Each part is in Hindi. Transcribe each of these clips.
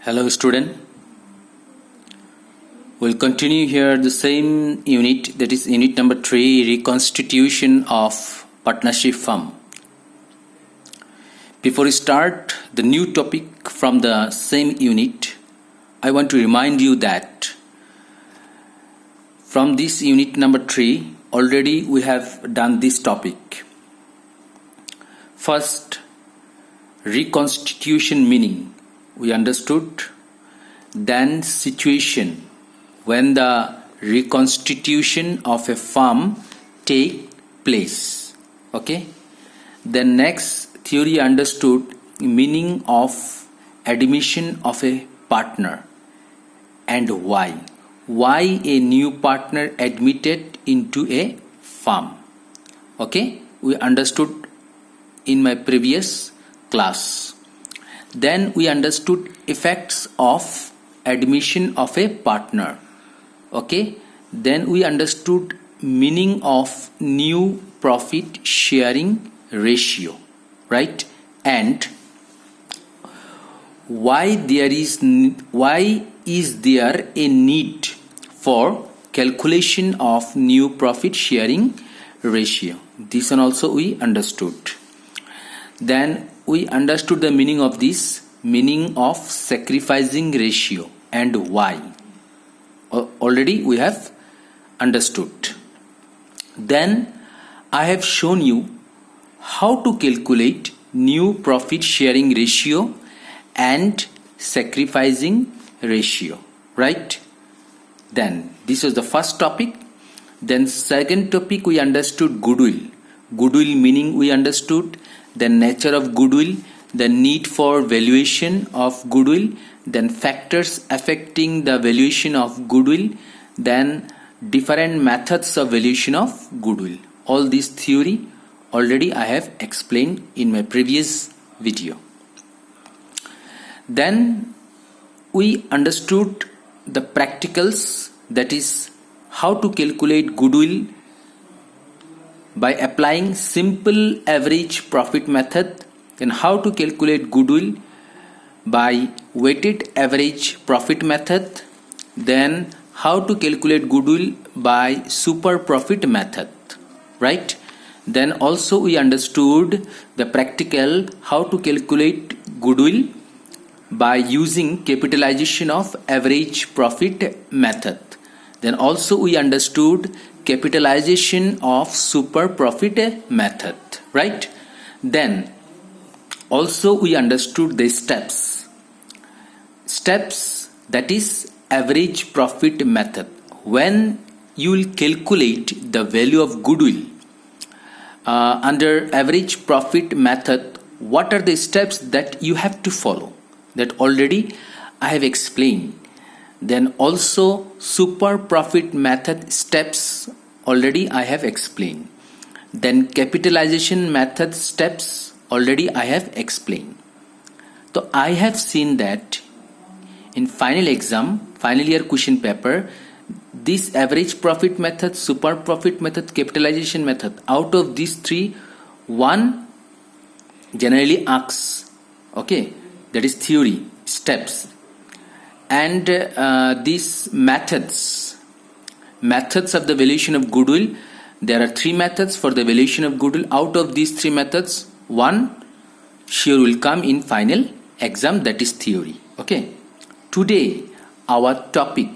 Hello student, we'll continue here the same unit, that is unit number 3, reconstitution of partnership firm. Before we start the new topic from the same unit, I want to remind you that from this unit number 3 already we have done this topic. First, reconstitution meaning we understood, then situation when the reconstitution of a firm take place. Okay, then next theory understood, meaning of admission of a partner and why a new partner admitted into a firm. Okay, we understood in my previous class. Then we understood effects of admission of a partner. Okay, then we understood meaning of new profit sharing ratio, right? And why is there a need for calculation of new profit sharing ratio? This one also we understood. Then we understood the meaning of this, meaning of sacrificing ratio and why. Already we have understood. Then I have shown you how to calculate new profit sharing ratio and sacrificing ratio, right? Then this was the first topic. Then second topic we understood goodwill. Goodwill meaning we understood, the nature of goodwill, the need for valuation of goodwill, then factors affecting the valuation of goodwill, then different methods of valuation of goodwill. All this theory already I have explained in my previous video. Then we understood the practicals, that is how to calculate goodwill by applying simple average profit method, then how to calculate goodwill by weighted average profit method, then how to calculate goodwill by super profit method, right? Then also we understood the practical how to calculate goodwill by using capitalization of average profit method. Then also we understood capitalization of super profit method, right? Then also we understood the steps, that is average profit method. When you will calculate the value of goodwill under average profit method, what are the steps that you have to follow? That already I have explained. Then also super profit method steps already I have explained. Then capitalization method steps already I have explained. So I have seen that in final exam, final year question paper, this average profit method, super profit method, capitalization method, out of these three, one generally asks, okay, that is theory, steps. And these methods of the valuation of goodwill, there are three methods for the valuation of goodwill. Out of these three methods, one sure will come in final exam, that is theory. Okay, today our topic,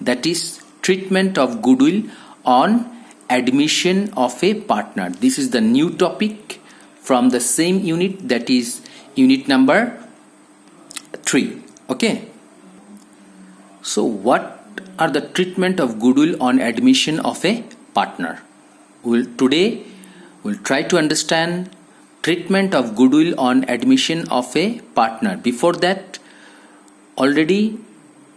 that is treatment of goodwill on admission of a partner. This is the new topic from the same unit, that is unit number 3. Okay, so what are the treatment of goodwill on admission of a partner? Today we'll try to understand treatment of goodwill on admission of a partner. Before that, already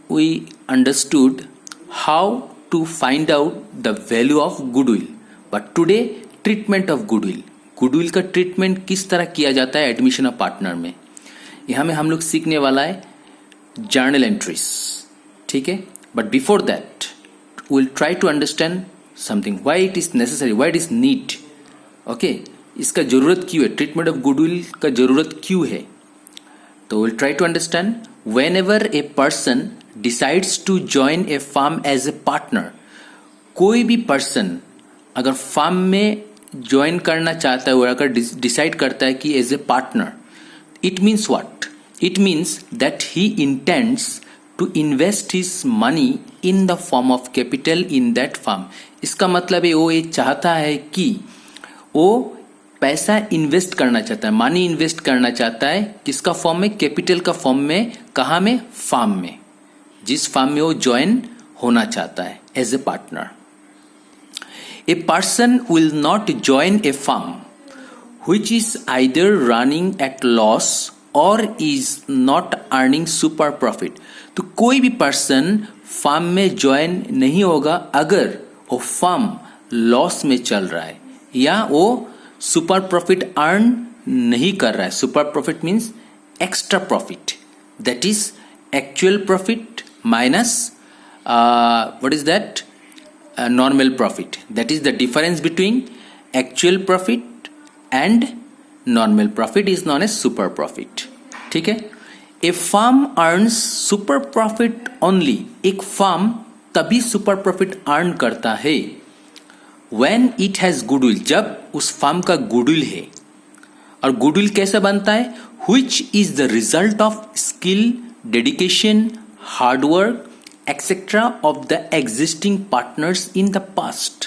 we understood how to find out the value of goodwill. But today treatment of goodwill, goodwill का ट्रीटमेंट किस तरह किया जाता है एडमिशन ऑफ पार्टनर में, यहाँ में हम लोग सीखने वाला है जर्नल एंट्रीज. ठीक है, but before that will try to understand something, why it is necessary, why it is need. Okay, इसका जरूरत क्यों है, ट्रीटमेंट ऑफ गुडविल का जरूरत क्यों है. तो will try to understand whenever a person decides to join a firm as a partner, कोई भी पर्सन अगर फर्म में ज्वाइन करना चाहता है और अगर डिसाइड करता है कि as a partner, it means what? It means that he intends to invest his money in the form of capital in that firm. इसका मतलब है वो ये चाहता है कि वो पैसा इन्वेस्ट करना चाहता है, मनी इन्वेस्ट करना चाहता है, किसका फॉर्म में? कैपिटल का फॉर्म में। कहाँ में? फर्म में, जिस फर्म में वो ज्वाइन होना चाहता है as a partner. A person will not join a firm which is either running at loss or is not earning super profit। तो कोई भी पर्सन फर्म में ज्वाइन नहीं होगा अगर वो फर्म लॉस में चल रहा है या वो सुपर प्रॉफिट अर्न नहीं कर रहा है। Super profit means extra profit, that is actual profit minus what is that? Normal profit. That is the difference between actual profit and normal profit is known as super profit. ठीक है? A firm earns super profit only. एक firm तभी super profit earn करता है when it has goodwill, जब उस firm का goodwill है। और goodwill कैसे बनता है? Which is the result of skill, dedication, hard work etcetera of the existing partners in the past.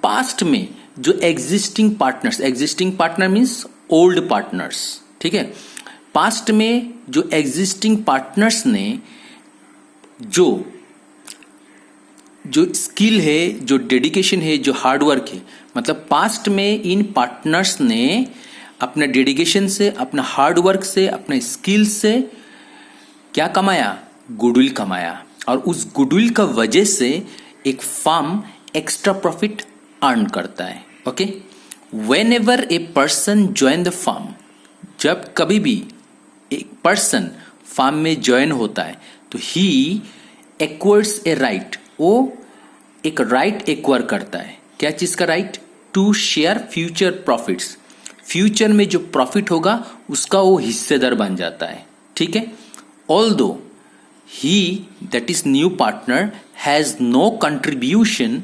Past में जो existing partner means old partners, ठीक है? पास्ट में जो एग्जिस्टिंग पार्टनर्स ने जो स्किल है, जो डेडिकेशन है, जो हार्डवर्क है, मतलब पास्ट में इन पार्टनर्स ने अपने डेडिकेशन से, अपना हार्डवर्क से, अपने स्किल से क्या कमाया? गुडविल कमाया। और उस गुडविल का वजह से एक फर्म एक्स्ट्रा प्रॉफिट अर्न करता है। Okay, when ever a person join the firm, जब कभी भी एक पर्सन फर्म में ज्वाइन होता है तो ही एक्वायर्स ए राइट, वो एक राइट एक्वायर करता है। क्या चीज का right? To share future profits. Future में जो प्रॉफिट होगा उसका वो हिस्सेदार बन जाता है। ठीक है? Although he, that is new partner, has no contribution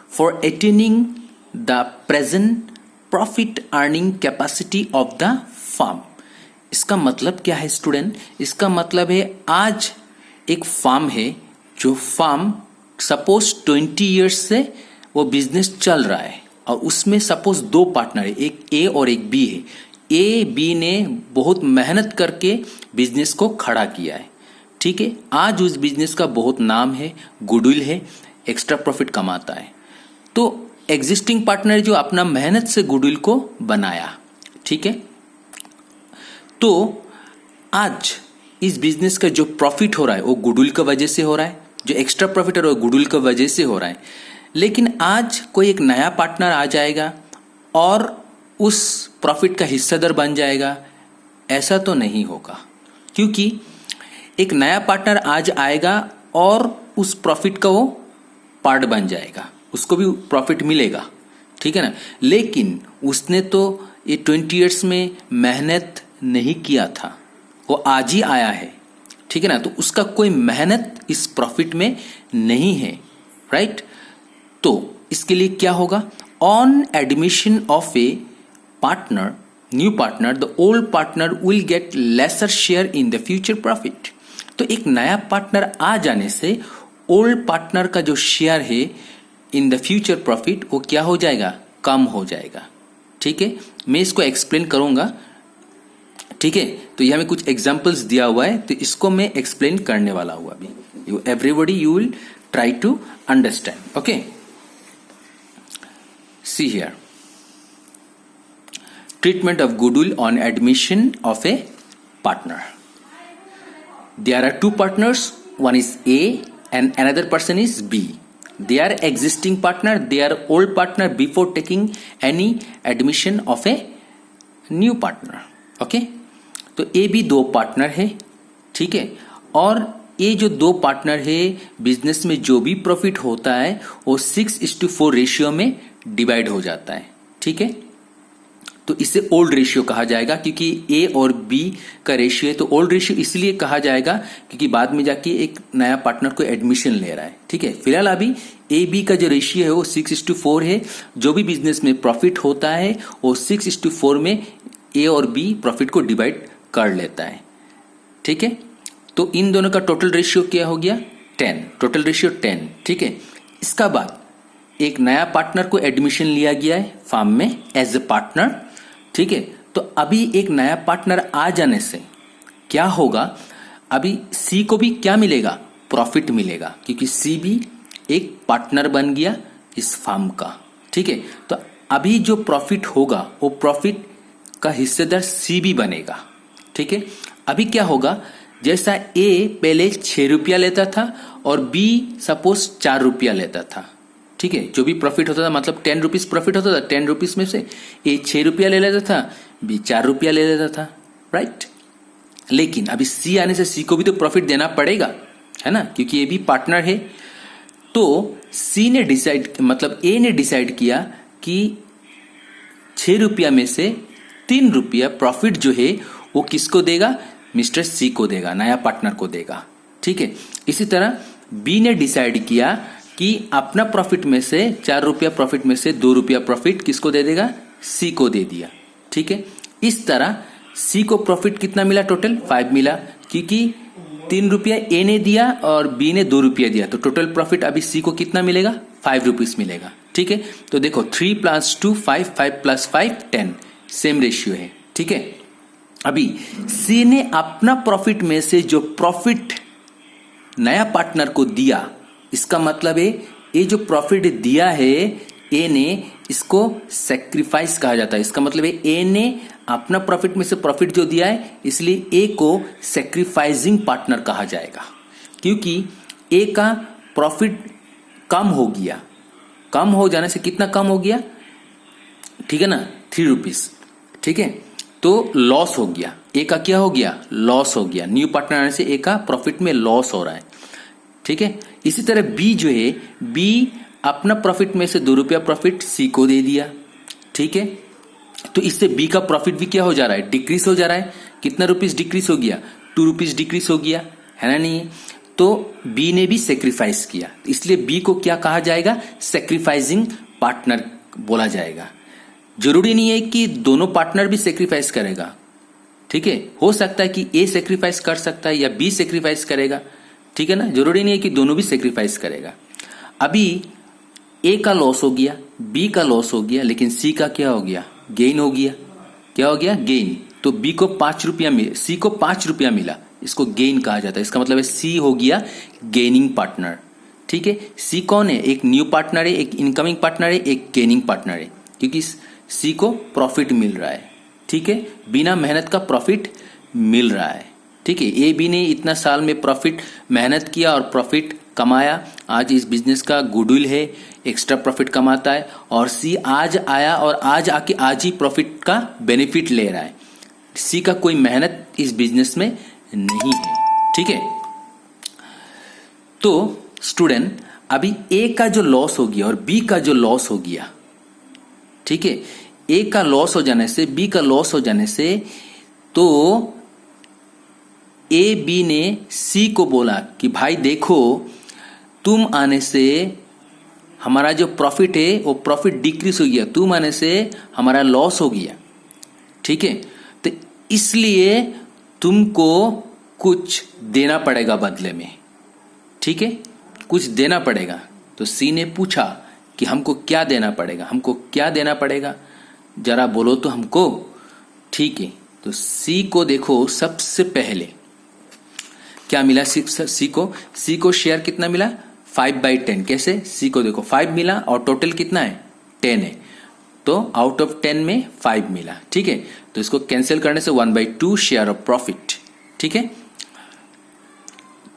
for attaining the present profit earning capacity of the firm। इसका मतलब क्या है स्टूडेंट? इसका मतलब है आज एक फर्म है, जो फर्म सपोज 20 इयर्स से वो बिजनेस चल रहा है और उसमें सपोज दो पार्टनर है, एक ए और एक बी है। ए बी ने बहुत मेहनत करके बिजनेस को खड़ा किया है। ठीक है? आज उस बिजनेस का बहुत नाम है, गुडविल है, एक्स्ट्रा प्रॉफिट कमाता है। तो एग्जिस्टिंग पार्टनर जो अपना मेहनत से गुडविल को बनाया, ठीक है, तो आज इस बिजनेस का जो प्रॉफिट हो रहा है वो गुडविल की वजह से हो रहा है, जो एक्स्ट्रा प्रॉफिट हो रहा है वो गुडविल की वजह से हो रहा है। लेकिन आज कोई एक नया पार्टनर आ जाएगा और उस प्रॉफिट का हिस्सेदार बन जाएगा, ऐसा तो नहीं होगा। क्योंकि एक नया पार्टनर आज आएगा और उस प्रॉफिट का वो पार्ट बन जाएगा, उसको भी प्रॉफिट मिलेगा। ठीक है ना? लेकिन उसने तो ये 20 इयर्स में मेहनत नहीं किया था, वो आज ही आया है। ठीक है ना? तो उसका कोई मेहनत इस प्रॉफिट में नहीं है। राइट? तो इसके लिए क्या होगा? On admission of a partner, new partner, the old partner will get lesser share in the future profit. तो एक नया पार्टनर आ जाने से ओल्ड पार्टनर का जो शेयर है इन द फ्यूचर प्रॉफिट वो क्या हो जाएगा? कम हो जाएगा। ठीक है? मैं इसको एक्सप्लेन करूंगा। ठीक है? तो यहां में कुछ एग्जांपल्स दिया हुआ है, तो इसको मैं एक्सप्लेन करने वाला हूं अभी। You everybody you will try to understand. Okay, see here, treatment of goodwill on admission of a partner. There are two partners, one is A and another person is B. They are existing partner, they are old partner before taking any admission of a new partner. Okay? तो A B दो पार्टनर है। ठीक है? और ये जो दो पार्टनर है, बिजनेस में जो भी प्रॉफिट होता है वो 6:4 रेशियो में डिवाइड हो जाता है। ठीक है? तो इसे ओल्ड रेशियो कहा जाएगा, क्योंकि ए और बी का रेशियो है। तो ओल्ड रेशियो इसलिए कहा जाएगा क्योंकि बाद में जाके एक नया पार्टनर को एडमिशन ले रहा है। ठीक है, फिलहाल अभी ए बी का जो रेशियो है वो 6:4 है। जो भी बिजनेस में प्रॉफिट होता है वो 6:4 में ए और बी प्रॉफिट को डिवाइड कर लेता है। ठीक है, तो इन दोनों का टोटल रेशियो क्या हो गया? 10, टोटल रेशियो 10। ठीक है, इसका बाद एक नया पार्टनर को एडमिशन लिया गया है फार्म में एज ए पार्टनर। ठीक है, तो अभी एक नया पार्टनर आ जाने से क्या होगा, अभी सी को भी क्या मिलेगा? प्रॉफिट मिलेगा, क्योंकि सी भी एक पार्टनर बन गया इस फार्म का। ठीक है, तो अभी जो प्रॉफिट होगा वो प्रॉफिट का हिस्सेदार सी भी बनेगा। ठीक है, अभी क्या होगा, जैसा ए पहले 6 रुपया लेता था और बी सपोज 4 रुपया लेता था। ठीक है, जो भी प्रॉफिट होता था, मतलब 10 रुपीज प्रॉफिट होता था, 10 रुपीज में से ए 6 रुपया ले लेता था, बी 4 रुपया ले लेता था, राइट। लेकिन अभी सी आने से सी को भी तो प्रॉफिट देना पड़ेगा, है ना, क्योंकि ये भी पार्टनर है। तो सी ने डिसाइड, मतलब ए ने डिसाइड किया कि 6 रुपया में से 3 रुपया प्रॉफिट जो है वो किसको देगा? मिस्टर सी को देगा, नया पार्टनर को देगा। ठीक है, इसी तरह बी ने डिसाइड किया कि अपना प्रॉफिट में से 4 रुपया प्रॉफिट में से 2 रुपया प्रॉफिट किसको दे देगा? सी को दे दिया। ठीक है, इस तरह सी को प्रॉफिट कितना मिला? टोटल 5 मिला, क्योंकि 3 रुपया ए ने दिया और बी ने 2 रुपया दिया, तो टोटल प्रॉफिट अभी सी को कितना मिलेगा? 5 रुपीज मिलेगा। ठीक है, तो देखो 3 + 2 5, 5 + 5 10, सेम रेशियो है। ठीक है, अभी सी ने अपना प्रॉफिट में से जो प्रॉफिट नया पार्टनर को दिया, इसका मतलब है ये जो प्रॉफिट दिया है ए ने, इसको सैक्रिफाइस कहा जाता है। इसका मतलब है ए ने अपना प्रॉफिट में से प्रॉफिट जो दिया है, इसलिए ए को सैक्रिफाइसिंग पार्टनर कहा जाएगा, क्योंकि ए का प्रॉफिट कम हो गया। कम हो जाने से कितना कम हो गया? ठीक है ना, 3 रुपीज। ठीक है, तो लॉस हो गया, ए का क्या हो गया? लॉस हो गया। न्यू पार्टनर आने से ए का प्रॉफिट में लॉस हो रहा है। ठीक है, इसी तरह बी जो है, बी अपना प्रॉफिट में से 2 रुपया प्रॉफिट सी को दे दिया। ठीक है, तो इससे बी का प्रॉफिट भी क्या हो जा रहा है? डिक्रीज हो जा रहा है। कितना रुपीज डिक्रीज हो गया? 2 रुपीज डिक्रीज हो गया, है ना, नहीं? तो बी ने भी सेक्रीफाइस किया, इसलिए बी को क्या कहा जाएगा? सेक्रीफाइसिंग पार्टनर बोला जाएगा। जरूरी नहीं है कि दोनों पार्टनर भी सेक्रीफाइस करेगा। ठीक है, हो सकता है कि ए सेक्रीफाइस कर सकता है या बी सेक्रीफाइस करेगा। ठीक है ना, जरूरी नहीं है कि दोनों भी सेक्रीफाइस करेगा। अभी ए का लॉस हो गया, बी का लॉस हो गया, लेकिन सी का क्या हो गया? गेन हो गया। क्या हो गया? गेन। तो बी को 5 रुपया मिला, सी को 5 रुपया मिला, इसको गेन कहा जाता है। इसका मतलब है सी हो गया गेनिंग पार्टनर। ठीक है, सी कौन है? एक न्यू पार्टनर है, एक इनकमिंग पार्टनर है, एक गेनिंग पार्टनर है, क्योंकि सी को प्रॉफिट मिल रहा है। ठीक है, बिना मेहनत का प्रॉफिट मिल रहा है। ठीक है, ए बी ने इतना साल में प्रॉफिट मेहनत किया और प्रॉफिट कमाया, आज इस बिजनेस का गुडविल है, एक्स्ट्रा प्रॉफिट कमाता है, और सी आज आया और आज आके आज ही प्रॉफिट का बेनिफिट ले रहा है। सी का कोई मेहनत इस बिजनेस में नहीं है। ठीक है, तो स्टूडेंट अभी ए का जो लॉस हो गया और बी का जो लॉस हो गया, ठीक है, ए का लॉस हो जाने से, बी का लॉस हो जाने से, तो ए बी ने सी को बोला कि भाई देखो, तुम आने से हमारा जो प्रॉफिट है वो प्रॉफिट डिक्रीज हो गया, तुम आने से हमारा लॉस हो गया। ठीक है, तो इसलिए तुमको कुछ देना पड़ेगा बदले में। ठीक है, कुछ देना पड़ेगा। तो सी ने पूछा कि हमको क्या देना पड़ेगा, हमको क्या देना पड़ेगा, जरा बोलो तो हमको। ठीक है, तो सी को देखो, सबसे पहले क्या मिला सी को शेयर कितना मिला? 5/10। कैसे? सी को देखो 5 मिला और टोटल कितना है? 10 है, तो आउट ऑफ 10 में 5 मिला। ठीक है, तो इसको कैंसिल करने से 1/2 शेयर ऑफ प्रॉफिट। ठीक है,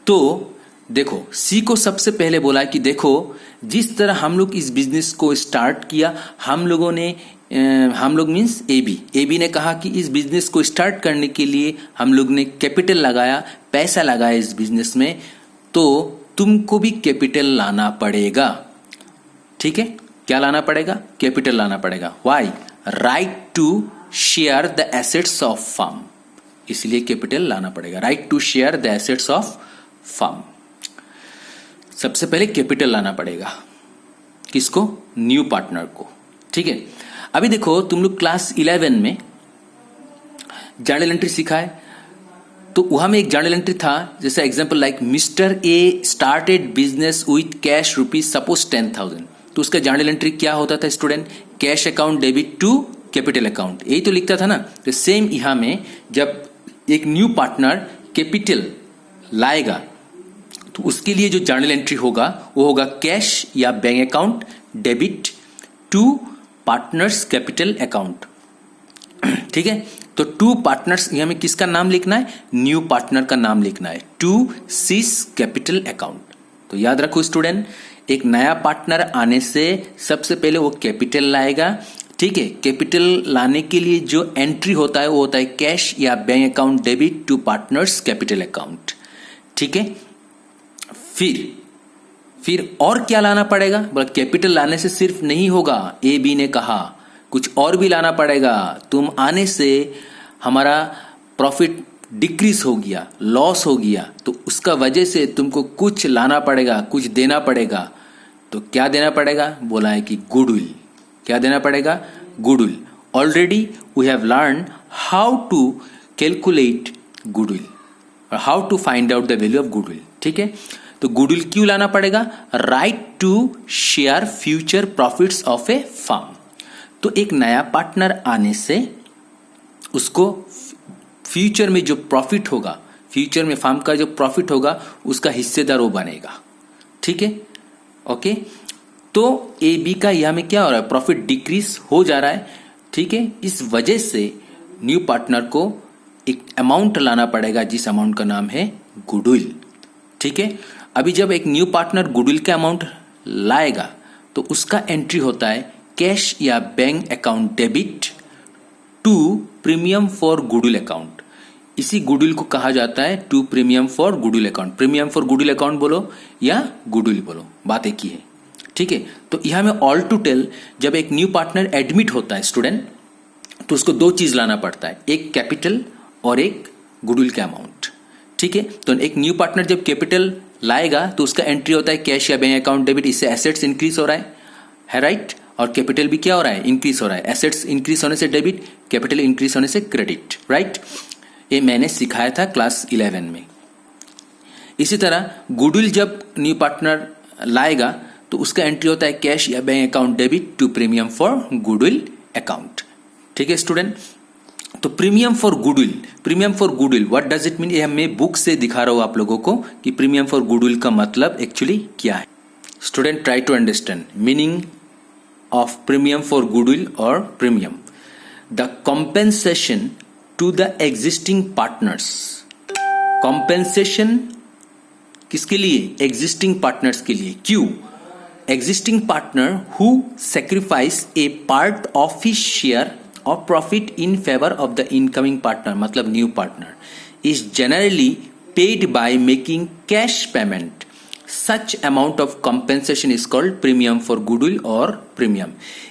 तो देखो सी को सबसे पहले बोला कि देखो, जिस तरह हम लोग इस बिजनेस को स्टार्ट किया, हम लोग मीन्स ए बी ने कहा कि इस बिजनेस को स्टार्ट करने के लिए हम लोग ने कैपिटल लगाया, पैसा लगाया इस बिजनेस में, तो तुमको भी कैपिटल लाना पड़ेगा। ठीक है, क्या लाना पड़ेगा? कैपिटल लाना पड़ेगा। Why? Right to share the assets of firm, इसलिए कैपिटल लाना पड़ेगा। Right to share the assets of firm, सबसे पहले कैपिटल लाना पड़ेगा। किसको? न्यू पार्टनर को। ठीक है, अभी देखो तुम लोग क्लास 11 में जर्नल एंट्री सीखा है, तो वहां में एक जर्नल एंट्री था, जैसे example like mister A started business with cash rupees suppose 10,000, तो उसका जर्नल एंट्री क्या होता था student? Cash account debit to capital account, यही तो लिखता था ना। तो सेम यहां में जब एक न्यू पार्टनर कैपिटल लाएगा तो उसके लिए जो जर्नल एंट्री होगा वो होगा कैश या bank account debit to partners capital account. ठीक है, तो टू पार्टनर्स यहां में किसका नाम लिखना है? न्यू पार्टनर का नाम लिखना है, टू सीस कैपिटल अकाउंट। तो याद रखो स्टूडेंट, एक नया पार्टनर आने से सबसे पहले वो कैपिटल लाएगा। ठीक है, कैपिटल लाने के लिए जो एंट्री होता है वो होता है कैश या bank account debit to partners capital account. ठीक है, फिर और क्या लाना पड़ेगा? बोला कैपिटल लाने से सिर्फ नहीं होगा, ए बी ने कहा कुछ और भी लाना पड़ेगा। तुम आने से हमारा प्रॉफिट डिक्रीज हो गया, लॉस हो गया, तो उसका वजह से तुमको कुछ लाना पड़ेगा, कुछ देना पड़ेगा। तो क्या देना पड़ेगा? बोला है कि गुडविल। क्या देना पड़ेगा? Goodwill. Already we have learn how to calculate goodwill और how to find out the value of goodwill. ठीक है, तो गुडविल क्यों लाना पड़ेगा? Right to share future profits of a firm. तो एक नया पार्टनर आने से उसको फ्यूचर में जो प्रॉफिट होगा, फ्यूचर में फर्म का जो प्रॉफिट होगा उसका हिस्सेदार वो बनेगा। ठीक है, ओके। तो ए बी का यहां में क्या हो रहा है? प्रॉफिट डिक्रीज हो जा रहा है। ठीक है, इस वजह से न्यू पार्टनर को एक अमाउंट लाना पड़ेगा जिस अमाउंट का नाम है गुडविल। ठीक है, अभी जब एक न्यू पार्टनर गुडविल का अमाउंट लाएगा तो उसका एंट्री होता है कैश या bank account debit to premium for goodwill account. इसी गुडविल को कहा जाता है to premium for goodwill account. Premium for goodwill account बोलो या गुडविल बोलो, बात एक ही है। ठीक है, तो यहां में ऑल टू टेल जब एक न्यू पार्टनर एडमिट होता है स्टूडेंट, तो उसको दो चीज लाना पड़ता है, एक कैपिटल और एक गुडविल का अमाउंट। ठीक है, तो एक न्यू पार्टनर जब कैपिटल लाएगा तो उसका एंट्री होता है कैश या बैंक अकाउंट डेबिट, इससे एसेट्स इंक्रीज हो रहा है राइट, और कैपिटल भी क्या हो रहा है? इंक्रीज हो रहा है। एसेट्स इंक्रीज होने से डेबिट, कैपिटल इंक्रीज होने से क्रेडिट। राइट, ये मैंने सिखाया था क्लास 11 में। इसी तरह गुडविल जब न्यू पार्टनर लाएगा तो उसका एंट्री होता है कैश या bank account debit to premium for goodwill account. ठीक है स्टूडेंट, तो premium for goodwill what does it mean? ये मैं बुक से दिखा रहा हूं आप लोगों को कि प्रीमियम फॉर गुडविल का मतलब एक्चुअली क्या है। Student try to understand meaning of premium for goodwill or premium. The compensation to the existing partners. Compensation किसके लिए? Existing partners के लिए। क्यों? Existing partner who sacrifice a part of his share of profit in favor of the incoming partner, मतलब new partner, is generally paid by making cash payment. Such amount of compensation is called premium for goodwill or premium.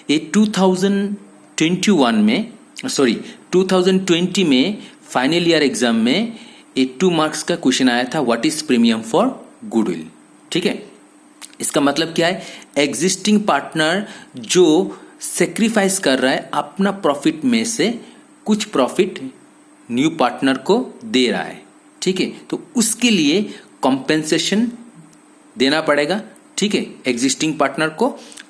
ये 2020 में फाइनल ईयर एग्जाम में ये 2 मार्क्स का क्वेश्चन आया था, what is premium for goodwill. ठीक है, इसका मतलब क्या है? एग्जिस्टिंग पार्टनर जो सेक्रीफाइस कर रहा है अपना प्रॉफिट में से कुछ प्रॉफिट न्यू पार्टनर को दे रहा है। ठीक है, तो उसके लिए कॉम्पेंसेशन देना पड़ेगा। ठीक है, एग्जिस्टिंग पार्टनर को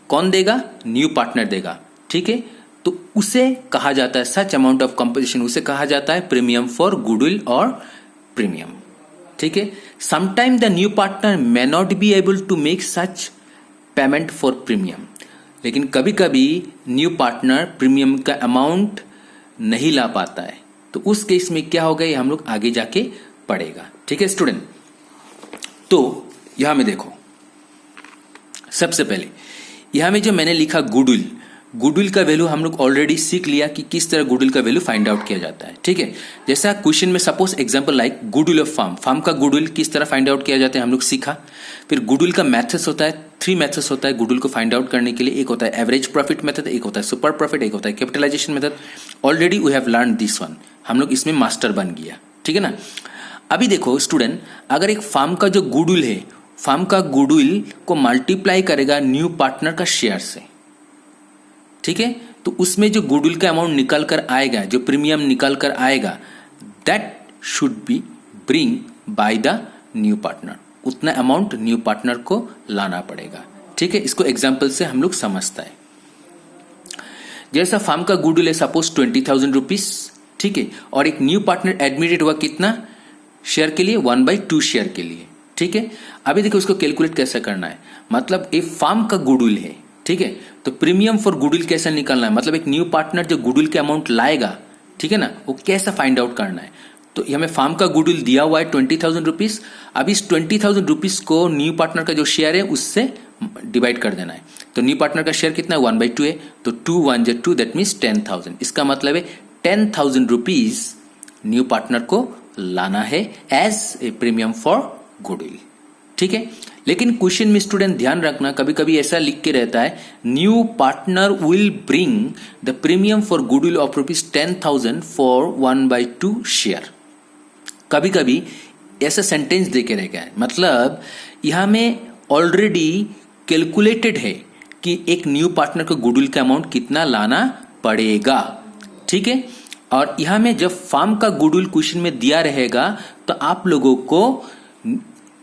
कौन देगा? न्यू पार्टनर देगा। ठीक है, तो उसे कहा जाता है, सच अमाउंट ऑफ कॉम्पेंसेशन उसे कहा जाता है प्रीमियम फॉर गुडविल और प्रीमियम। ठीक है, sometime the new partner may not be able to make such payment for premium, लेकिन कभी कभी न्यू पार्टनर प्रीमियम का अमाउंट नहीं ला पाता है, तो उस केस में क्या होगा ये हम लोग आगे जाके पढ़ेगा। ठीक है स्टूडेंट, तो यहां में देखो, सबसे पहले यहां में जो मैंने लिखा गुडविल, गुडविल का वैल्यू हम लोग ऑलरेडी सीख लिया कि किस तरह गुडविल का वैल्यू फाइंड आउट किया जाता है, ठीक है। जैसा क्वेश्चन में suppose example like goodwill of firm का गुडविल किस तरह फाइंड आउट किया जाता है हम लोग सीखा। फिर गुडविल का मेथड्स होता है, 3 मेथड्स होता है गुडविल को फाइंड आउट करने के लिए। एक होता है एवरेज प्रॉफिट मेथड, एक होता है सुपर प्रॉफिट, एक होता है capitalization method. Already we have learn this one, हम लोग इसमें मास्टर बन गया, ठीक है ना। अभी देखो स्टूडेंट, अगर एक फार्म का जो गुडविल है, फार्म का गुडविल को मल्टीप्लाई करेगा न्यू पार्टनर का शेयर से, ठीक है, तो उसमें जो गुडविल का अमाउंट निकल कर आएगा, जो प्रीमियम निकल कर आएगा, that should be bring by the new partner. उतना अमाउंट न्यू पार्टनर को लाना पड़ेगा, ठीक है। इसको एग्जाम्पल से हम लोग समझता है। जैसा फार्म का गुडविल है सपोज 20,000 रुपीज, ठीक है, और एक न्यू पार्टनर एडमिटेड हुआ कितना शेयर के लिए, 1/2 शेयर के लिए, ठीक है। अभी देखो उसको कैलकुलेट कैसे करना है। मतलब एक फार्म का गुडविल है, ठीक है, तो प्रीमियम फॉर गुडविल कैसे निकालना है, मतलब एक न्यू पार्टनर जो गुडविल के अमाउंट लाएगा, ठीक है ना, वो कैसा फाइंड आउट करना है। तो हमें फार्म का गुडविल दिया हुआ है 20,000 रुपीज। अब इस 20,000 रुपीज को न्यू पार्टनर का जो शेयर है उससे डिवाइड कर देना है। तो न्यू पार्टनर का शेयर कितना है, 1/2 है, तो 2 1 जा 2, दैट मीन्स 10,000। इसका मतलब है 10,000 रुपीज न्यू पार्टनर को लाना है as a premium for goodwill, ठीक है। लेकिन क्वेश्चन में स्टूडेंट ध्यान रखना, कभी कभी ऐसा लिख के रहता है new partner will bring the premium for goodwill of ₹10,000 for 1/2 share. कभी कभी ऐसा सेंटेंस दे के रह गया है, मतलब यहां में ऑलरेडी कैलकुलेटेड है कि एक न्यू पार्टनर को गुडविल का अमाउंट कितना लाना पड़ेगा, ठीक है। और यहां में जब फार्म का गुडविल क्वेश्चन में दिया रहेगा तो आप लोगों को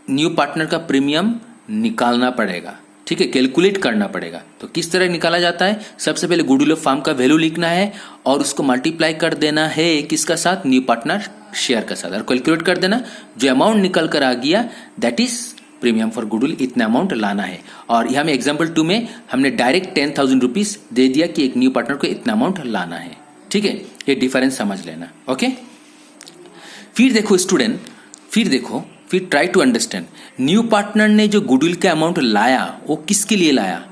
न्यू पार्टनर का प्रीमियम निकालना पड़ेगा, ठीक है, कैलकुलेट करना पड़ेगा। तो किस तरह निकाला जाता है, सबसे पहले गुडविल ऑफ फार्म का वैल्यू लिखना है और उसको मल्टीप्लाई कर देना है किसका साथ, न्यू पार्टनर शेयर का साथ, और कैलकुलेट कर देना। जो अमाउंट निकल कर आ गया that is premium for goodwill, इतना अमाउंट लाना है। और यहां में एग्जाम्पल 2 में हमने डायरेक्ट 10,000 रुपीज दे दिया कि एक न्यू पार्टनर को इतना अमाउंट लाना है, ठीक है। ये डिफरेंस समझ लेना, ओके। फिर देखो स्टूडेंट, फिर try to understand, new partner ने जो गुडविल का अमाउंट लाया वो किसके लिए लाया,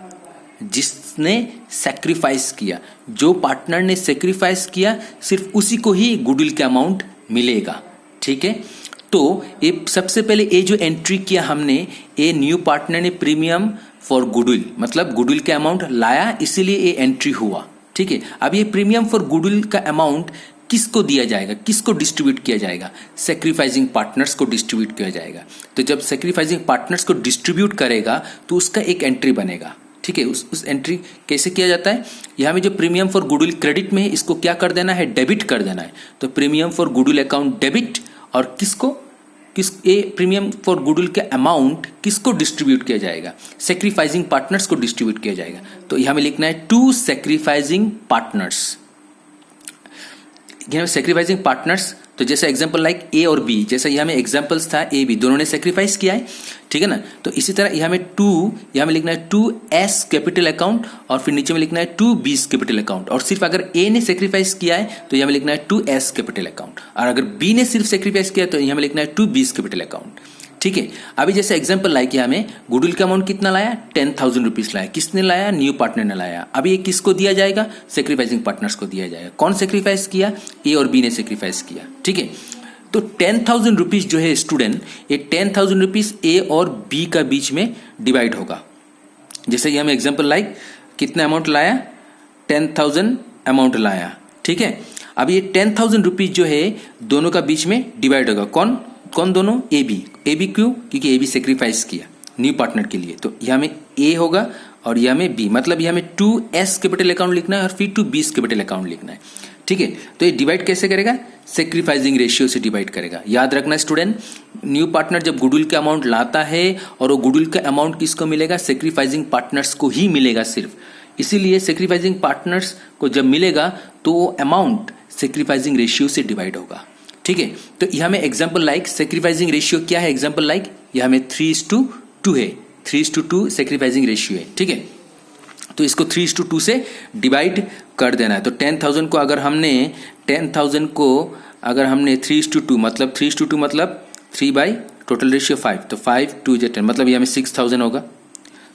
जिसने सैक्रिफाइस किया। जो पार्टनर ने सैक्रिफाइस किया सिर्फ उसी को ही गुडविल का अमाउंट मिलेगा, ठीक है। तो ये सबसे पहले ये जो एंट्री किया हमने, ये न्यू पार्टनर ने प्रीमियम फॉर गुडविल, मतलब गुडविल का अमाउंट लाया, इसीलिए ये एंट्री हुआ, ठीक है। अब ये प्रीमियम फॉर गुडविल का अमाउंट किसको दिया जाएगा, किसको डिस्ट्रीब्यूट किया जाएगा, सैक्रिफाइसिंग पार्टनर्स को डिस्ट्रीब्यूट किया जाएगा। तो जब सैक्रिफाइसिंग पार्टनर्स को डिस्ट्रीब्यूट करेगा तो उसका एक एंट्री बनेगा, ठीक है। उस एंट्री कैसे किया जाता है, यहाँ में जो प्रीमियम फॉर गुडविल क्रेडिट में है इसको क्या कर देना है, डेबिट कर देना है। तो premium for goodwill account debit, और ये प्रीमियम फॉर गुडविल के अमाउंट किसको डिस्ट्रीब्यूट किया जाएगा, सैक्रिफाइसिंग पार्टनर्स को डिस्ट्रीब्यूट किया जाएगा। तो यहाँ में लिखना है 2 सैक्रिफाइसिंग पार्टनर्स। सैक्रिफाइसिंग पार्टनर्स, तो जैसा एग्जांपल लाइक ए और बी, जैसा यहाँ में एग्जांपल्स था ए बी, दोनों ने सैक्रिफाइस किया है, ठीक है ना। तो इसी तरह यहाँ में लिखना है 2S कैपिटल अकाउंट, और फिर नीचे में लिखना है 2B's कैपिटल अकाउंट। और सिर्फ अगर ए ने सैक्रिफाइस किया है तो यहाँ में लिखना है 2S कैपिटल अकाउंट, और अगर बी ने सिर्फ सैक्रिफाइस किया तो यहाँ में लिखना है 2B's कैपिटल अकाउंट, ठीक है। अभी जैसे एग्जांपल लाइक यहाँ में गुडविल का अमाउंट कितना लाया, 10,000 रुपीज लाया, किसने लाया, न्यू पार्टनर ने लाया। अभी ये किसको दिया जाएगा, सैक्रिफाइसिंग पार्टनर्स को दिया जाएगा। कौन सैक्रिफाइस किया, ए और बी ने सैक्रिफाइस किया, ठीक है। तो 10,000 रुपीज जो है स्टूडेंट, ये 10,000 रुपीज ए और बी का बीच में डिवाइड होगा। जैसे ये हमें एग्जांपल लाइक कितना अमाउंट लाया, 10,000 अमाउंट लाया, ठीक है। अब ये 10,000 रुपीज जो है दोनों का बीच में डिवाइड होगा। कौन दोनों, ए बी क्यों, क्योंकि ए बी सेक्रीफाइस किया न्यू पार्टनर के लिए। तो यहाँ में ए होगा और यहाँ में बी, मतलब यहाँ में 2S कैपिटल अकाउंट लिखना है और फिर 2B's कैपिटल अकाउंट लिखना है, ठीक है। तो ये डिवाइड कैसे करेगा, सेक्रीफाइसिंग रेशियो से डिवाइड करेगा। याद रखना स्टूडेंट, न्यू पार्टनर जब गुडविल का अमाउंट लाता है और वो गुडविल का अमाउंट किसको मिलेगा, सेक्रीफाइसिंग पार्टनर्स को ही मिलेगा सिर्फ। इसीलिए सेक्रीफाइसिंग पार्टनर्स को जब मिलेगा तो वो अमाउंट सेक्रीफाइसिंग रेशियो से डिवाइड होगा, ठीक है। तो यहाँ में एग्जाम्पल लाइक सेक्रीफाइसिंग रेशियो क्या है, एग्जाम्पल लाइक यहाँ में 3:2 है, 3:2 सेक्रीफाइसिंग रेशियो है, ठीक है। तो इसको 3:2 से डिवाइड कर देना है। तो 10,000 को अगर हमने 3:2 मतलब 3 बाई टोटल रेशियो 5, तो 5 2 10, मतलब यहाँ में 6,000 होगा।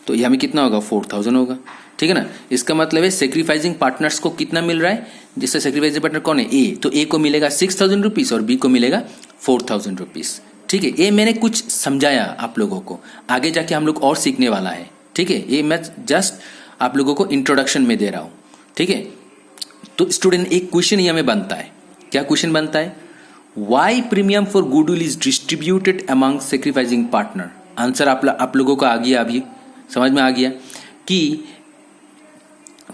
तो ये हमें कितना होगा 4000 होगा, ठीक है ना। इसका मतलब है सेक्रीफाइसिंग पार्टनर्स को कितना मिल रहा है, जैसे सेक्रीफाइसिंग पार्टनर कौन है, ए, तो ए को मिलेगा 6000 रुपीज और बी को मिलेगा 4000 रुपीज, ठीक है। ये मैंने कुछ समझाया आप लोगों को, आगे जाके हम लोग और सीखने वाला है, ठीक है। ये मैं जस्ट आप लोगों को इंट्रोडक्शन में दे रहा हूं, ठीक है। तो स्टूडेंट एक क्वेश्चन ही हमें बनता है, क्या क्वेश्चन बनता है, why premium for goodwill is distributed among sacrificing partner. Answer आप लोगों को आ गया, अभी समझ में आ गया कि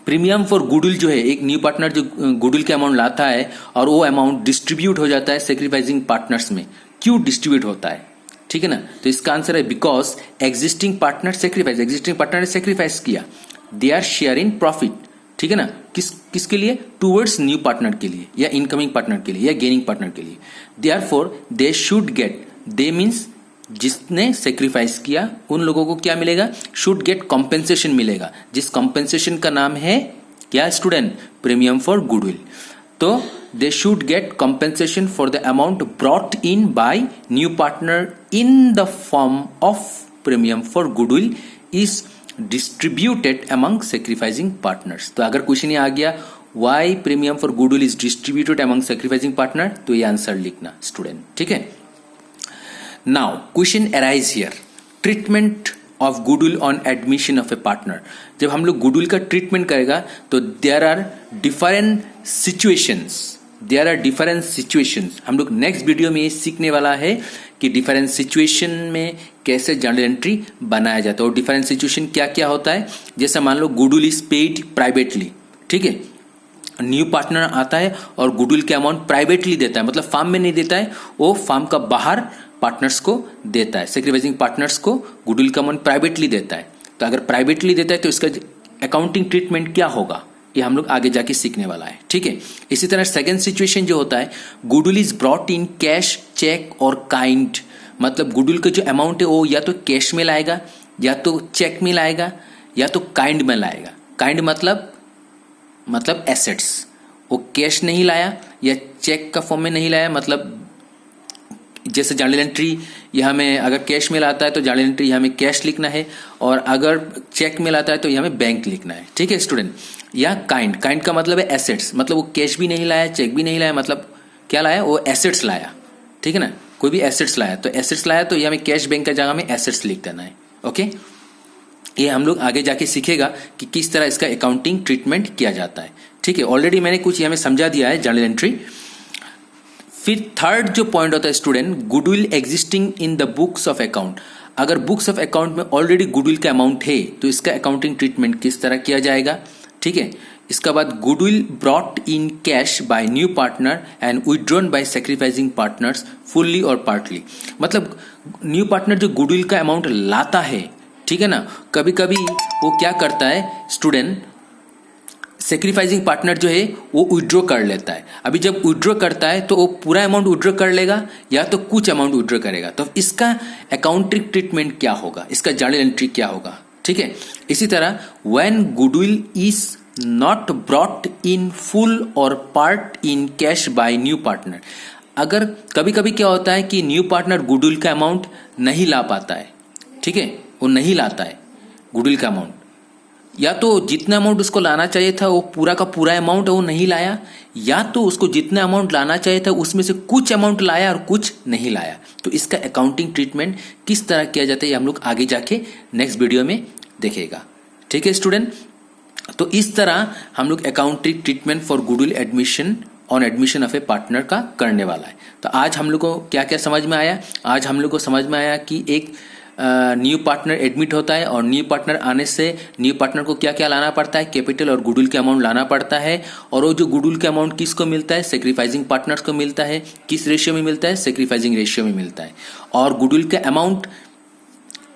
प्रीमियम फॉर गुडविल जो है, एक न्यू पार्टनर जो गुडविल के अमाउंट लाता है और वो अमाउंट डिस्ट्रीब्यूट हो जाता है सेक्रीफाइसिंग पार्टनर्स में। क्यों डिस्ट्रीब्यूट होता है, ठीक है ना। तो इसका आंसर है because existing partner sacrifice, existing partner ने सेक्रीफाइस किया, they are share in profit, ठीक है ना। किसके लिए, टूवर्ड्स न्यू पार्टनर के लिए या इनकमिंग पार्टनर के लिए या गेनिंग पार्टनर के लिए। Therefore they should gate, they means जिसने सेक्रीफाइस किया उन लोगों को क्या मिलेगा, शुड गेट कॉम्पेंसेशन मिलेगा, जिस कॉम्पेंसेशन का नाम है क्या स्टूडेंट, प्रीमियम फॉर गुडविल। तो they should get compensation for the amount brought in by new partner in the form of premium for goodwill is distributed among sacrificing partners. तो अगर क्वेश्चन ये आ गया why premium for goodwill is distributed among sacrificing partner, तो ये आंसर लिखना स्टूडेंट, ठीक है। Now question arise here, treatment of goodwill on admission of a partner. जब हम लोग गुडविल का ट्रीटमेंट करेगा तो there are different situations, there are different situations. हम लोग नेक्स्ट वीडियो में ये सीखने वाला है कि डिफरेंट सिचुएशन में कैसे जर्नल एंट्री बनाया जाता है और डिफरेंट सिचुएशन क्या क्या होता है। जैसे मान लो गुडविल इज पेड प्राइवेटली, ठीक है, न्यू पार्टनर आता है और गुडविल के अमाउंट प्राइवेटली देता है, मतलब फार्म में नहीं देता है, वो फार्म का बाहर पार्टनर्स को देता है, सेक्रीफाइसिंग पार्टनर्स को गुडविल का अमाउंट प्राइवेटली देता है। तो अगर प्राइवेटली देता है तो इसका अकाउंटिंग ट्रीटमेंट क्या होगा, ये हम लोग आगे जाके सीखने वाला है, ठीक है। इसी तरह सेकंड सिचुएशन जो होता है, goodwill is brought in cash, cheque और काइंड, मतलब गुडविल का जो अमाउंट है वो या तो कैश में लाएगा, या तो चेक में लाएगा, या तो काइंड में लाएगा। काइंड मतलब एसेट्स, वो कैश नहीं लाया या चेक का फॉर्म में नहीं लाया, मतलब जैसे जर्नल एंट्री यहाँ में अगर कैश में लाता है तो जर्नल एंट्री यहाँ में कैश लिखना है, और अगर चेक में लाता है तो यहाँ में बैंक लिखना है, ठीक है स्टूडेंट। या काइंड का मतलब है एसेट्स, मतलब वो कैश भी नहीं लाया, चेक भी नहीं लाया, मतलब क्या लाया, वो एसेट्स लाया, ठीक है ना, कोई भी एसेट्स लाया, तो एसेट्स लाया तो यहाँ में कैश बैंक का जगह में एसेट्स लिख देना है, ओके। ये हम लोग आगे जाके सीखेगा कि किस तरह इसका अकाउंटिंग ट्रीटमेंट किया जाता है, ठीक है। ऑलरेडी मैंने कुछ यहाँ में समझा दिया है जर्नल एंट्री। फिर थर्ड जो पॉइंट होता है student, goodwill existing in the books of account. अगर बुक्स ऑफ अकाउंट में ऑलरेडी गुडविल का अमाउंट है तो इसका अकाउंटिंग ट्रीटमेंट किस तरह किया जाएगा, ठीक है। इसका बाद goodwill brought in cash by new partner and withdrawn bye sacrificing partners fully और पार्टली, मतलब न्यू पार्टनर जो गुडविल का अमाउंट लाता है, ठीक है ना, कभी कभी वो क्या करता है स्टूडेंट, सेक्रीफाइसिंग पार्टनर जो है वो विड्रॉ कर लेता है। अभी जब विड्रॉ करता है तो वो पूरा अमाउंट विड्रॉ कर लेगा या तो कुछ अमाउंट विड्रॉ करेगा, तो इसका अकाउंटिंग ट्रीटमेंट क्या होगा, इसका जर्नल एंट्री क्या होगा, ठीक है। इसी तरह when goodwill is not brought in full और part in cash by new partner. अगर कभी कभी क्या होता है कि न्यू पार्टनर गुडविल का अमाउंट नहीं ला पाता है, ठीक है, वो नहीं लाता है गुडविल का अमाउंट, या तो जितना अमाउंट उसको लाना चाहिए था वो पूरा का पूरा अमाउंट वो नहीं लाया, या तो उसको जितना अमाउंट लाना चाहिए था उसमें से कुछ अमाउंट लाया और कुछ नहीं लाया। तो इसका अकाउंटिंग ट्रीटमेंट किस तरह किया जाता है ये हम लोग आगे जाके नेक्स्ट वीडियो में देखेगा, ठीक है स्टूडेंट। तो इस तरह हम लोग accounting treatment for goodwill admission on admission of a partner का करने वाला है। तो आज हम लोग को क्या क्या समझ में आया, आज हम लोग को समझ में आया कि एक न्यू पार्टनर एडमिट होता है और न्यू पार्टनर आने से न्यू पार्टनर को क्या क्या लाना पड़ता है, कैपिटल और गुडविल के अमाउंट लाना पड़ता है, और वो जो गुडविल के अमाउंट किसको मिलता है, सेक्रीफाइसिंग पार्टनर्स को मिलता है। किस रेशियो में मिलता है, सेक्रीफाइसिंग रेशियो में मिलता है। और गुडविल का अमाउंट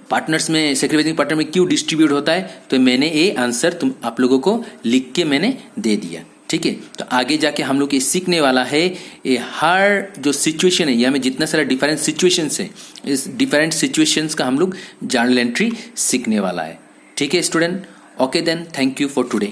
पार्टनर्स में, सेक्रीफाइसिंग पार्टनर में क्यों डिस्ट्रीब्यूट होता है, तो मैंने ये आंसर आप लोगों को लिख के मैंने दे दिया, ठीक है। तो आगे जाके हम लोग ये सीखने वाला है, ये हर जो सिचुएशन है या में जितना सारा डिफरेंट सिचुएशंस है, इस डिफरेंट सिचुएशंस का हम लोग जर्नल एंट्री सीखने वाला है, ठीक है student. Okay then, thank you for today.